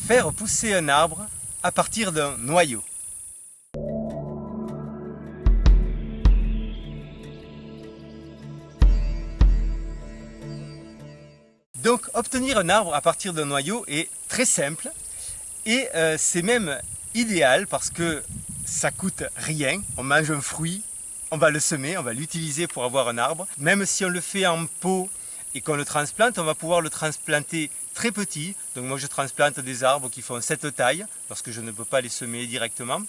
Faire pousser un arbre à partir d'un noyau. Donc obtenir un arbre à partir d'un noyau est très simple et c'est même idéal parce que ça coûte rien. On mange un fruit, on va le semer, on va l'utiliser pour avoir un arbre. Même si on le fait en pot et qu'on le transplante, on va pouvoir le transplanter très petit. Donc moi je transplante des arbres qui font cette taille parce que je ne peux pas les semer directement.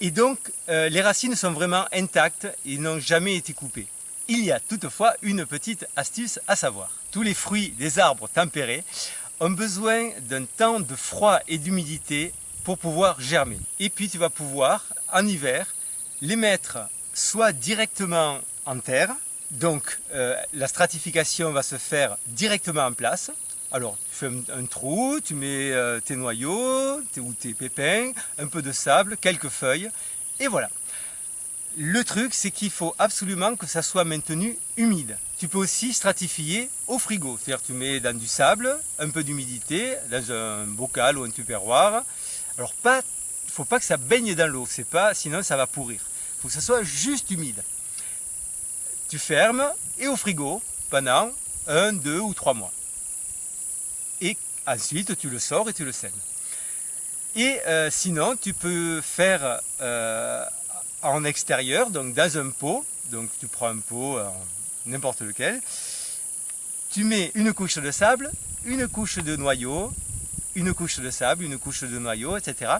Et donc les racines sont vraiment intactes et n'ont jamais été coupées. Il y a toutefois une petite astuce à savoir. Tous les fruits des arbres tempérés ont besoin d'un temps de froid et d'humidité pour pouvoir germer. Et puis tu vas pouvoir, en hiver, les mettre soit directement en terre, donc la stratification va se faire directement en place. Alors tu fais un trou, tu mets tes noyaux ou tes pépins, un peu de sable, quelques feuilles, et voilà. Le truc, c'est qu'il faut absolument que ça soit maintenu humide. Tu peux aussi stratifier au frigo, c'est-à-dire tu mets dans du sable, un peu d'humidité, dans un bocal ou un tupperware. Alors il ne faut pas que ça baigne dans l'eau, sinon ça va pourrir. Il faut que ça soit juste humide. Tu fermes et au frigo pendant 1, 2 ou 3 mois. Et ensuite tu le sors et tu le sèmes. Et sinon tu peux faire en extérieur, donc dans un pot, donc tu prends un pot, n'importe lequel, tu mets une couche de sable, une couche de noyau, une couche de sable, une couche de noyau, etc.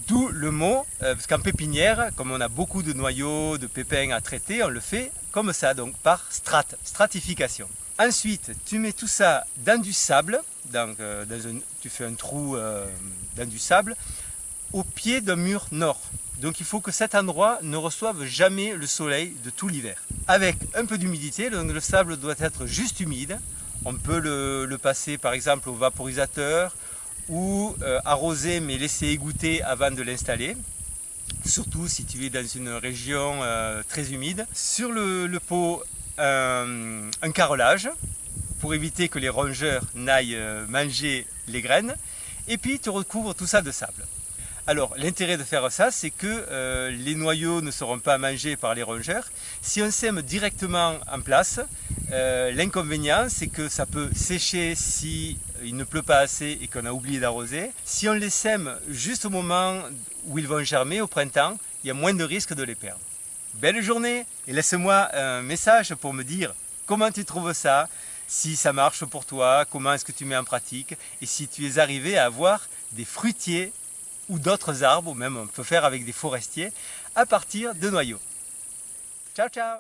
D'où le mot, parce qu'en pépinière, comme on a beaucoup de noyaux, de pépins à traiter, on le fait comme ça, donc par stratification. Ensuite, tu mets tout ça dans du sable, tu fais un trou dans du sable, au pied d'un mur nord. Donc il faut que cet endroit ne reçoive jamais le soleil de tout l'hiver. Avec un peu d'humidité, le sable doit être juste humide. On peut le passer par exemple au vaporisateur ou arroser mais laisser égoutter avant de l'installer. Surtout si tu es dans une région très humide. Sur le pot, un carrelage pour éviter que les rongeurs n'aillent manger les graines. Et puis tu recouvres tout ça de sable. Alors l'intérêt de faire ça, c'est que les noyaux ne seront pas mangés par les rongeurs. Si on sème directement en place, l'inconvénient c'est que ça peut sécher si il ne pleut pas assez et qu'on a oublié d'arroser. Si on les sème juste au moment où ils vont germer, au printemps, il y a moins de risques de les perdre. Belle journée et laisse-moi un message pour me dire comment tu trouves ça, si ça marche pour toi, comment est-ce que tu mets en pratique et si tu es arrivé à avoir des fruitiers ou d'autres arbres, ou même on peut faire avec des forestiers, à partir de noyaux. Ciao, ciao!